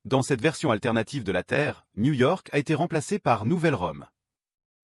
Dans cette version alternative de la Terre, New York a été remplacée par Nouvelle-Rome.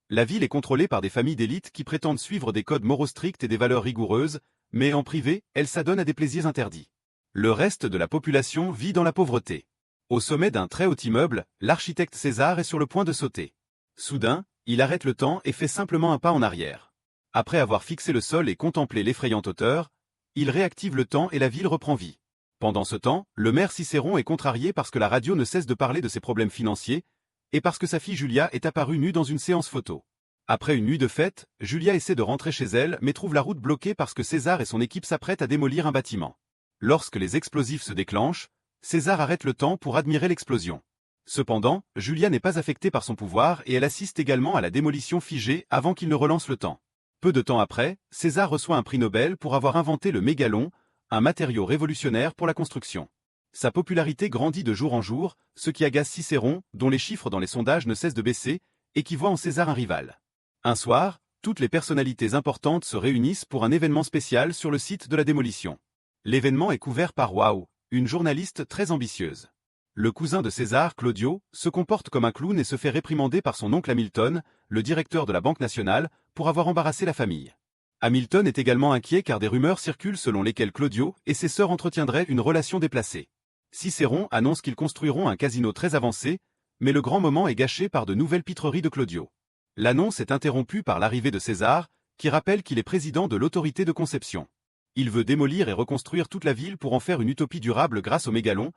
La ville est contrôlée par des familles d'élite qui prétendent suivre des codes moraux stricts et des valeurs rigoureuses, mais en privé, elle s'adonne à des plaisirs interdits. Le reste de la population vit dans la pauvreté. Au sommet d'un très haut immeuble, l'architecte César est sur le point de sauter. Soudain, il arrête le temps et fait simplement un pas en arrière. Après avoir fixé le sol et contemplé l'effrayante hauteur, il réactive le temps et la ville reprend vie. Pendant ce temps, le maire Cicéron est contrarié parce que la radio ne cesse de parler de ses problèmes financiers, et parce que sa fille Julia est apparue nue dans une séance photo. Après une nuit de fête, Julia essaie de rentrer chez elle mais trouve la route bloquée parce que César et son équipe s'apprêtent à démolir un bâtiment. Lorsque les explosifs se déclenchent, César arrête le temps pour admirer l'explosion. Cependant, Julia n'est pas affectée par son pouvoir et elle assiste également à la démolition figée avant qu'il ne relance le temps. Peu de temps après, César reçoit un prix Nobel pour avoir inventé le mégalon, un matériau révolutionnaire pour la construction. Sa popularité grandit de jour en jour, ce qui agace Cicéron, dont les chiffres dans les sondages ne cessent de baisser, et qui voit en César un rival. Un soir, toutes les personnalités importantes se réunissent pour un événement spécial sur le site de la démolition. L'événement est couvert par Wow, une journaliste très ambitieuse. Le cousin de César, Claudio, se comporte comme un clown et se fait réprimander par son oncle Hamilton, le directeur de la Banque nationale, pour avoir embarrassé la famille. Hamilton est également inquiet car des rumeurs circulent selon lesquelles Claudio et ses sœurs entretiendraient une relation déplacée. Cicéron annonce qu'ils construiront un casino très avancé, mais le grand moment est gâché par de nouvelles pitreries de Claudio. L'annonce est interrompue par l'arrivée de César, qui rappelle qu'il est président de l'autorité de conception. Il veut démolir et reconstruire toute la ville pour en faire une utopie durable grâce au mégalon,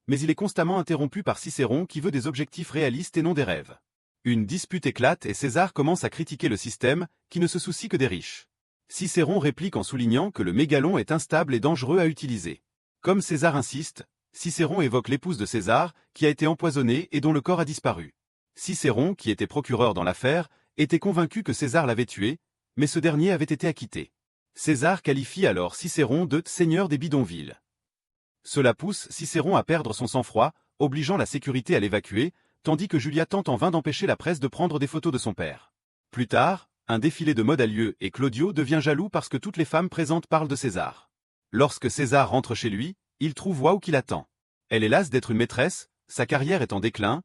mais il est constamment interrompu par Cicéron qui veut des objectifs réalistes et non des rêves. Une dispute éclate et César commence à critiquer le système, qui ne se soucie que des riches. Cicéron réplique en soulignant que le mégalon est instable et dangereux à utiliser. Comme César insiste, Cicéron évoque l'épouse de César, qui a été empoisonnée et dont le corps a disparu. Cicéron, qui était procureur dans l'affaire, était convaincu que César l'avait tué, mais ce dernier avait été acquitté. César qualifie alors Cicéron de « seigneur des bidonvilles ». Cela pousse Cicéron à perdre son sang-froid, obligeant la sécurité à l'évacuer, tandis que Julia tente en vain d'empêcher la presse de prendre des photos de son père. Plus tard, un défilé de mode a lieu et Claudio devient jaloux parce que toutes les femmes présentes parlent de César. Lorsque César rentre chez lui, il trouve Wow qui l'attend. Elle est lasse d'être une maîtresse, sa carrière est en déclin,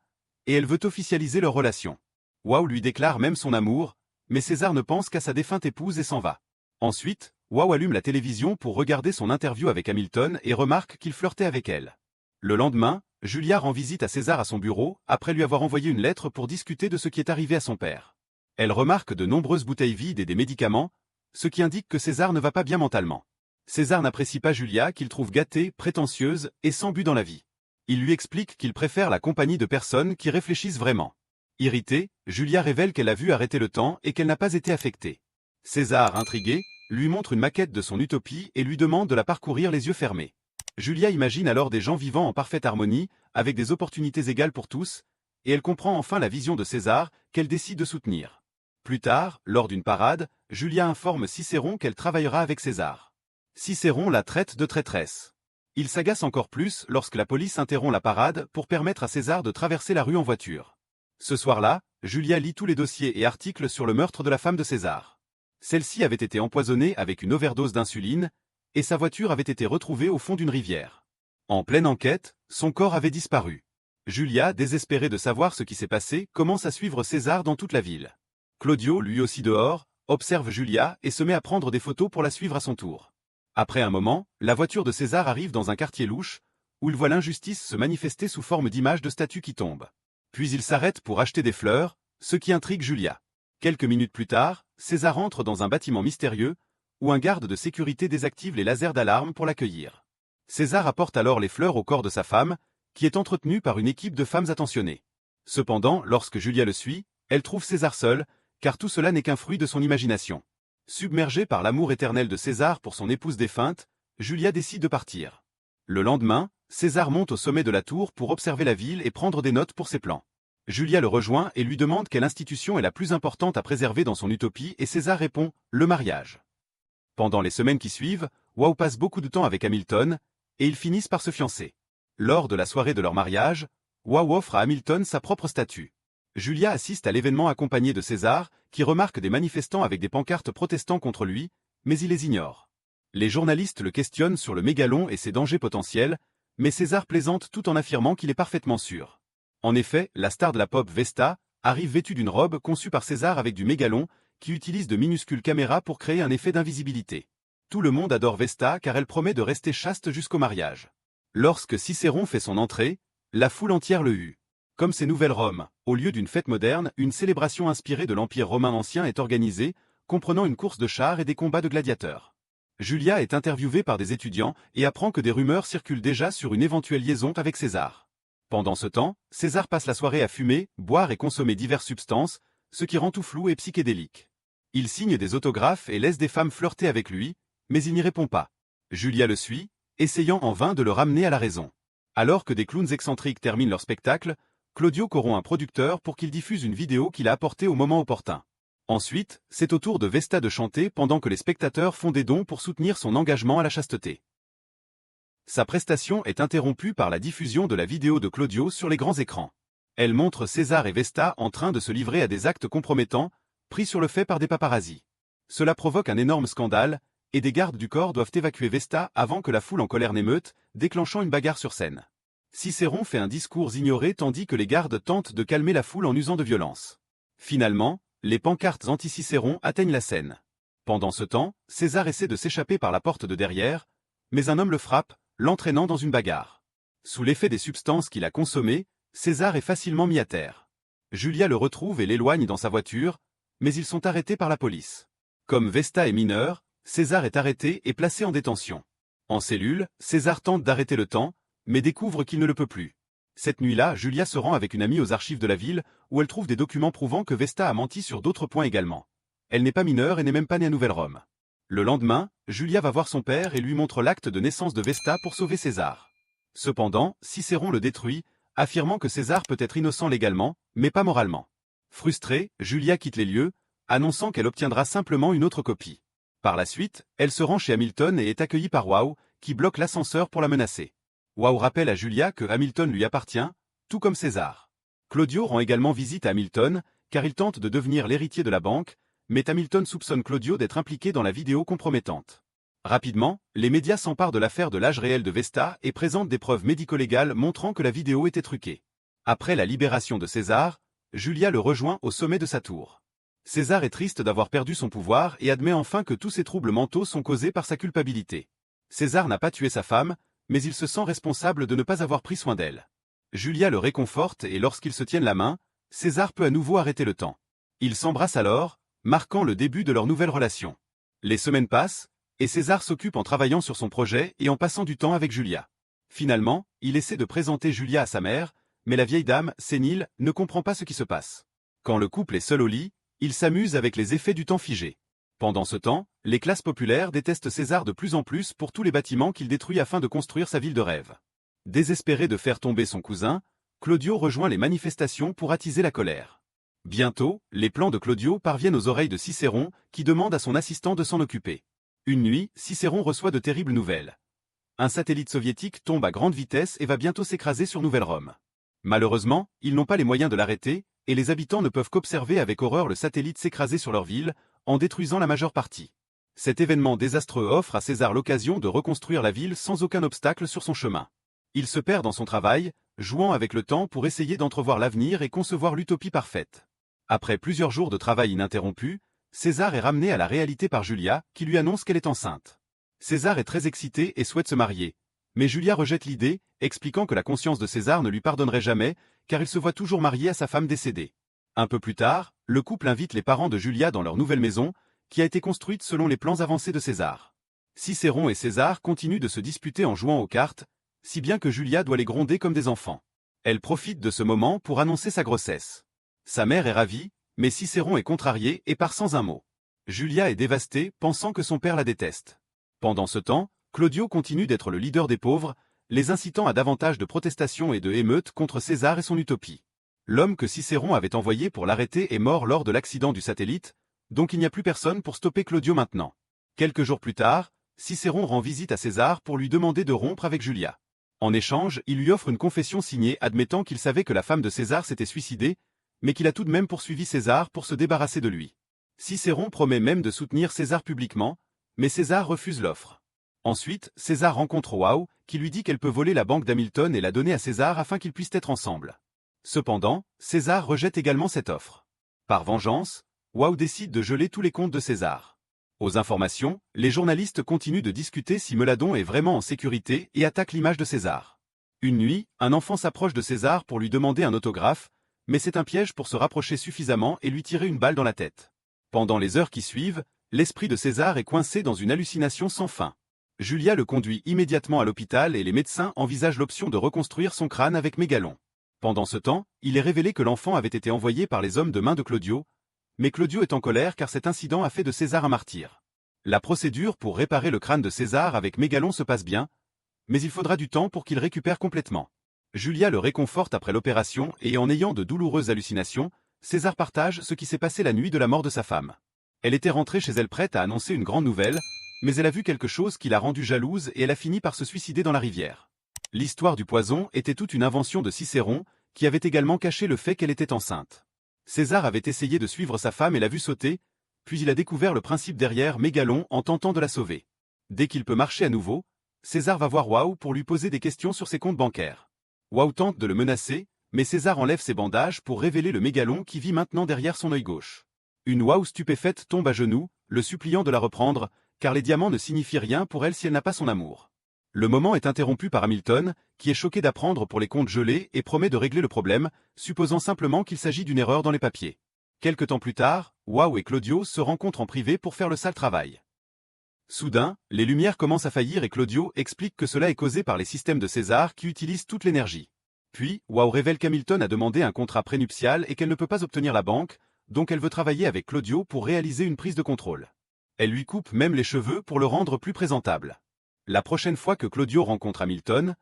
et elle veut officialiser leur relation. Wow lui déclare même son amour, mais César ne pense qu'à sa défunte épouse et s'en va. Ensuite, Wow allume la télévision pour regarder son interview avec Hamilton et remarque qu'il flirtait avec elle. Le lendemain, Julia rend visite à César à son bureau, après lui avoir envoyé une lettre pour discuter de ce qui est arrivé à son père. Elle remarque de nombreuses bouteilles vides et des médicaments, ce qui indique que César ne va pas bien mentalement. César n'apprécie pas Julia qu'il trouve gâtée, prétentieuse et sans but dans la vie. Il lui explique qu'il préfère la compagnie de personnes qui réfléchissent vraiment. Irritée, Julia révèle qu'elle a vu arrêter le temps et qu'elle n'a pas été affectée. César, intrigué, lui montre une maquette de son utopie et lui demande de la parcourir les yeux fermés. Julia imagine alors des gens vivant en parfaite harmonie, avec des opportunités égales pour tous, et elle comprend enfin la vision de César, qu'elle décide de soutenir. Plus tard, lors d'une parade, Julia informe Cicéron qu'elle travaillera avec César. Cicéron la traite de traîtresse. Il s'agace encore plus lorsque la police interrompt la parade pour permettre à César de traverser la rue en voiture. Ce soir-là, Julia lit tous les dossiers et articles sur le meurtre de la femme de César. Celle-ci avait été empoisonnée avec une overdose d'insuline, et sa voiture avait été retrouvée au fond d'une rivière. En pleine enquête, son corps avait disparu. Julia, désespérée de savoir ce qui s'est passé, commence à suivre César dans toute la ville. Claudio, lui aussi dehors, observe Julia et se met à prendre des photos pour la suivre à son tour. Après un moment, la voiture de César arrive dans un quartier louche, où il voit l'injustice se manifester sous forme d'images de statues qui tombent. Puis il s'arrête pour acheter des fleurs, ce qui intrigue Julia. Quelques minutes plus tard, César entre dans un bâtiment mystérieux, où un garde de sécurité désactive les lasers d'alarme pour l'accueillir. César apporte alors les fleurs au corps de sa femme, qui est entretenue par une équipe de femmes attentionnées. Cependant, lorsque Julia le suit, elle trouve César seul, car tout cela n'est qu'un fruit de son imagination. Submergée par l'amour éternel de César pour son épouse défunte, Julia décide de partir. Le lendemain, César monte au sommet de la tour pour observer la ville et prendre des notes pour ses plans. Julia le rejoint et lui demande quelle institution est la plus importante à préserver dans son utopie et César répond « le mariage ». Pendant les semaines qui suivent, Wow passe beaucoup de temps avec Hamilton, et ils finissent par se fiancer. Lors de la soirée de leur mariage, Wow offre à Hamilton sa propre statue. Julia assiste à l'événement accompagnée de César, qui remarque des manifestants avec des pancartes protestant contre lui, mais il les ignore. Les journalistes le questionnent sur le mégalon et ses dangers potentiels, mais César plaisante tout en affirmant qu'il est parfaitement sûr. En effet, la star de la pop Vesta arrive vêtue d'une robe conçue par César avec du mégalon, qui utilise de minuscules caméras pour créer un effet d'invisibilité. Tout le monde adore Vesta car elle promet de rester chaste jusqu'au mariage. Lorsque Cicéron fait son entrée, la foule entière le hue. Comme ces nouvelles Rome, au lieu d'une fête moderne, une célébration inspirée de l'Empire romain ancien est organisée, comprenant une course de chars et des combats de gladiateurs. Julia est interviewée par des étudiants et apprend que des rumeurs circulent déjà sur une éventuelle liaison avec César. Pendant ce temps, César passe la soirée à fumer, boire et consommer diverses substances, ce qui rend tout flou et psychédélique. Il signe des autographes et laisse des femmes flirter avec lui, mais il n'y répond pas. Julia le suit, essayant en vain de le ramener à la raison. Alors que des clowns excentriques terminent leur spectacle, Claudio corrompt un producteur pour qu'il diffuse une vidéo qu'il a apportée au moment opportun. Ensuite, c'est au tour de Vesta de chanter pendant que les spectateurs font des dons pour soutenir son engagement à la chasteté. Sa prestation est interrompue par la diffusion de la vidéo de Claudio sur les grands écrans. Elle montre César et Vesta en train de se livrer à des actes compromettants, pris sur le fait par des paparazzis. Cela provoque un énorme scandale, et des gardes du corps doivent évacuer Vesta avant que la foule en colère n'émeute, déclenchant une bagarre sur scène. Cicéron fait un discours ignoré tandis que les gardes tentent de calmer la foule en usant de violence. Finalement, les pancartes anti-Cicéron atteignent la scène. Pendant ce temps, César essaie de s'échapper par la porte de derrière, mais un homme le frappe, l'entraînant dans une bagarre. Sous l'effet des substances qu'il a consommées, César est facilement mis à terre. Julia le retrouve et l'éloigne dans sa voiture, mais ils sont arrêtés par la police. Comme Vesta est mineure, César est arrêté et placé en détention. En cellule, César tente d'arrêter le temps, mais découvre qu'il ne le peut plus. Cette nuit-là, Julia se rend avec une amie aux archives de la ville, où elle trouve des documents prouvant que Vesta a menti sur d'autres points également. Elle n'est pas mineure et n'est même pas née à Nouvelle-Rome. Le lendemain, Julia va voir son père et lui montre l'acte de naissance de Vesta pour sauver César. Cependant, Cicéron le détruit, affirmant que César peut être innocent légalement, mais pas moralement. Frustrée, Julia quitte les lieux, annonçant qu'elle obtiendra simplement une autre copie. Par la suite, elle se rend chez Hamilton et est accueillie par Wow, qui bloque l'ascenseur pour la menacer. Wow rappelle à Julia que Hamilton lui appartient, tout comme César. Claudio rend également visite à Hamilton, car il tente de devenir l'héritier de la banque, mais Hamilton soupçonne Claudio d'être impliqué dans la vidéo compromettante. Rapidement, les médias s'emparent de l'affaire de l'âge réel de Vesta et présentent des preuves médico-légales montrant que la vidéo était truquée. Après la libération de César, Julia le rejoint au sommet de sa tour. César est triste d'avoir perdu son pouvoir et admet enfin que tous ses troubles mentaux sont causés par sa culpabilité. César n'a pas tué sa femme, mais il se sent responsable de ne pas avoir pris soin d'elle. Julia le réconforte et lorsqu'ils se tiennent la main, César peut à nouveau arrêter le temps. Ils s'embrassent alors, marquant le début de leur nouvelle relation. Les semaines passent, et César s'occupe en travaillant sur son projet et en passant du temps avec Julia. Finalement, il essaie de présenter Julia à sa mère, mais la vieille dame, sénile, ne comprend pas ce qui se passe. Quand le couple est seul au lit, il s'amuse avec les effets du temps figé. Pendant ce temps, les classes populaires détestent César de plus en plus pour tous les bâtiments qu'il détruit afin de construire sa ville de rêve. Désespéré de faire tomber son cousin, Claudio rejoint les manifestations pour attiser la colère. Bientôt, les plans de Claudio parviennent aux oreilles de Cicéron, qui demande à son assistant de s'en occuper. Une nuit, Cicéron reçoit de terribles nouvelles. Un satellite soviétique tombe à grande vitesse et va bientôt s'écraser sur Nouvelle-Rome. Malheureusement, ils n'ont pas les moyens de l'arrêter, et les habitants ne peuvent qu'observer avec horreur le satellite s'écraser sur leur ville, en détruisant la majeure partie. Cet événement désastreux offre à César l'occasion de reconstruire la ville sans aucun obstacle sur son chemin. Il se perd dans son travail, jouant avec le temps pour essayer d'entrevoir l'avenir et concevoir l'utopie parfaite. Après plusieurs jours de travail ininterrompu, César est ramené à la réalité par Julia, qui lui annonce qu'elle est enceinte. César est très excité et souhaite se marier, mais Julia rejette l'idée, expliquant que la conscience de César ne lui pardonnerait jamais, car il se voit toujours marié à sa femme décédée. Un peu plus tard, le couple invite les parents de Julia dans leur nouvelle maison, qui a été construite selon les plans avancés de César. Cicéron et César continuent de se disputer en jouant aux cartes, si bien que Julia doit les gronder comme des enfants. Elle profite de ce moment pour annoncer sa grossesse. Sa mère est ravie, mais Cicéron est contrarié et part sans un mot. Julia est dévastée, pensant que son père la déteste. Pendant ce temps, Claudio continue d'être le leader des pauvres, les incitant à davantage de protestations et de émeutes contre César et son utopie. L'homme que Cicéron avait envoyé pour l'arrêter est mort lors de l'accident du satellite, donc il n'y a plus personne pour stopper Claudio maintenant. Quelques jours plus tard, Cicéron rend visite à César pour lui demander de rompre avec Julia. En échange, il lui offre une confession signée admettant qu'il savait que la femme de César s'était suicidée, mais qu'il a tout de même poursuivi César pour se débarrasser de lui. Cicéron promet même de soutenir César publiquement, mais César refuse l'offre. Ensuite, César rencontre Wow, qui lui dit qu'elle peut voler la banque d'Hamilton et la donner à César afin qu'ils puissent être ensemble. Cependant, César rejette également cette offre. Par vengeance, Wow décide de geler tous les comptes de César. Aux informations, les journalistes continuent de discuter si Meladon est vraiment en sécurité et attaquent l'image de César. Une nuit, un enfant s'approche de César pour lui demander un autographe, mais c'est un piège pour se rapprocher suffisamment et lui tirer une balle dans la tête. Pendant les heures qui suivent, l'esprit de César est coincé dans une hallucination sans fin. Julia le conduit immédiatement à l'hôpital et les médecins envisagent l'option de reconstruire son crâne avec Mégalon. Pendant ce temps, il est révélé que l'enfant avait été envoyé par les hommes de main de Claudio, mais Claudio est en colère car cet incident a fait de César un martyr. La procédure pour réparer le crâne de César avec Mégalon se passe bien, mais il faudra du temps pour qu'il récupère complètement. Julia le réconforte après l'opération et en ayant de douloureuses hallucinations, César partage ce qui s'est passé la nuit de la mort de sa femme. Elle était rentrée chez elle prête à annoncer une grande nouvelle, mais elle a vu quelque chose qui l'a rendue jalouse et elle a fini par se suicider dans la rivière. L'histoire du poison était toute une invention de Cicéron, qui avait également caché le fait qu'elle était enceinte. César avait essayé de suivre sa femme et l'a vue sauter, puis il a découvert le principe derrière Mégalon en tentant de la sauver. Dès qu'il peut marcher à nouveau, César va voir Wow pour lui poser des questions sur ses comptes bancaires. Wow tente de le menacer, mais César enlève ses bandages pour révéler le Mégalon qui vit maintenant derrière son œil gauche. Une Wow stupéfaite tombe à genoux, le suppliant de la reprendre, car les diamants ne signifient rien pour elle si elle n'a pas son amour. Le moment est interrompu par Hamilton, qui est choqué d'apprendre pour les comptes gelés et promet de régler le problème, supposant simplement qu'il s'agit d'une erreur dans les papiers. Quelque temps plus tard, Wow et Claudio se rencontrent en privé pour faire le sale travail. Soudain, les lumières commencent à faillir et Claudio explique que cela est causé par les systèmes de César qui utilisent toute l'énergie. Puis, Wow révèle qu'Hamilton a demandé un contrat prénuptial et qu'elle ne peut pas obtenir la banque, donc elle veut travailler avec Claudio pour réaliser une prise de contrôle. Elle lui coupe même les cheveux pour le rendre plus présentable. La prochaine fois que Claudio rencontre Hamilton,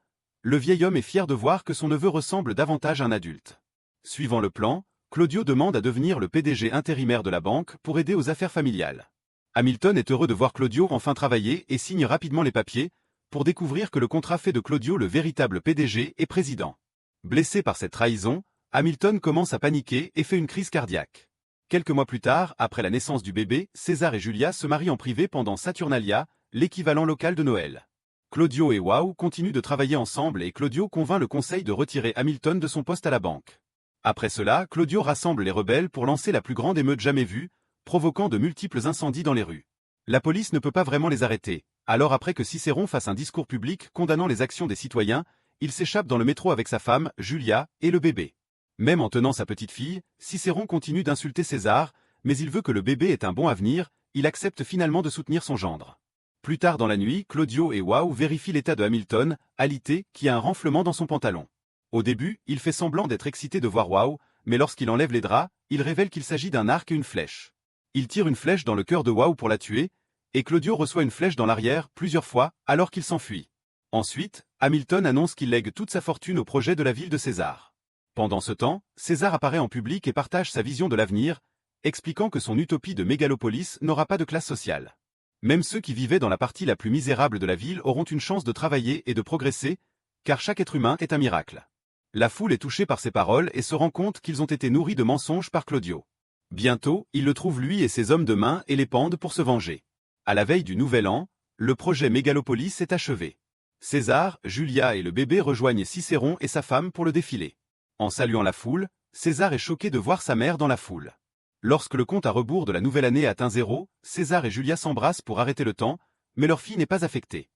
le vieil homme est fier de voir que son neveu ressemble davantage à un adulte. Suivant le plan, Claudio demande à devenir le PDG intérimaire de la banque pour aider aux affaires familiales. Hamilton est heureux de voir Claudio enfin travailler et signe rapidement les papiers, pour découvrir que le contrat fait de Claudio le véritable PDG et président. Blessé par cette trahison, Hamilton commence à paniquer et fait une crise cardiaque. Quelques mois plus tard, après la naissance du bébé, César et Julia se marient en privé pendant Saturnalia, l'équivalent local de Noël. Claudio et Wow continuent de travailler ensemble et Claudio convainc le conseil de retirer Hamilton de son poste à la banque. Après cela, Claudio rassemble les rebelles pour lancer la plus grande émeute jamais vue, provoquant de multiples incendies dans les rues. La police ne peut pas vraiment les arrêter, alors après que Cicéron fasse un discours public condamnant les actions des citoyens, il s'échappe dans le métro avec sa femme, Julia, et le bébé. Même en tenant sa petite fille, Cicéron continue d'insulter César, mais il veut que le bébé ait un bon avenir, il accepte finalement de soutenir son gendre. Plus tard dans la nuit, Claudio et Wow vérifient l'état de Hamilton, alité, qui a un renflement dans son pantalon. Au début, il fait semblant d'être excité de voir Wow, mais lorsqu'il enlève les draps, il révèle qu'il s'agit d'un arc et une flèche. Il tire une flèche dans le cœur de Wow pour la tuer, et Claudio reçoit une flèche dans l'arrière plusieurs fois, alors qu'il s'enfuit. Ensuite, Hamilton annonce qu'il lègue toute sa fortune au projet de la ville de César. Pendant ce temps, César apparaît en public et partage sa vision de l'avenir, expliquant que son utopie de mégalopolis n'aura pas de classe sociale. Même ceux qui vivaient dans la partie la plus misérable de la ville auront une chance de travailler et de progresser, car chaque être humain est un miracle. La foule est touchée par ces paroles et se rend compte qu'ils ont été nourris de mensonges par Claudio. Bientôt, ils le trouvent lui et ses hommes de main et les pendent pour se venger. À la veille du Nouvel An, le projet Mégalopolis est achevé. César, Julia et le bébé rejoignent Cicéron et sa femme pour le défilé. En saluant la foule, César est choqué de voir sa mère dans la foule. Lorsque le compte à rebours de la nouvelle année atteint 0, César et Julia s'embrassent pour arrêter le temps, mais leur fille n'est pas affectée.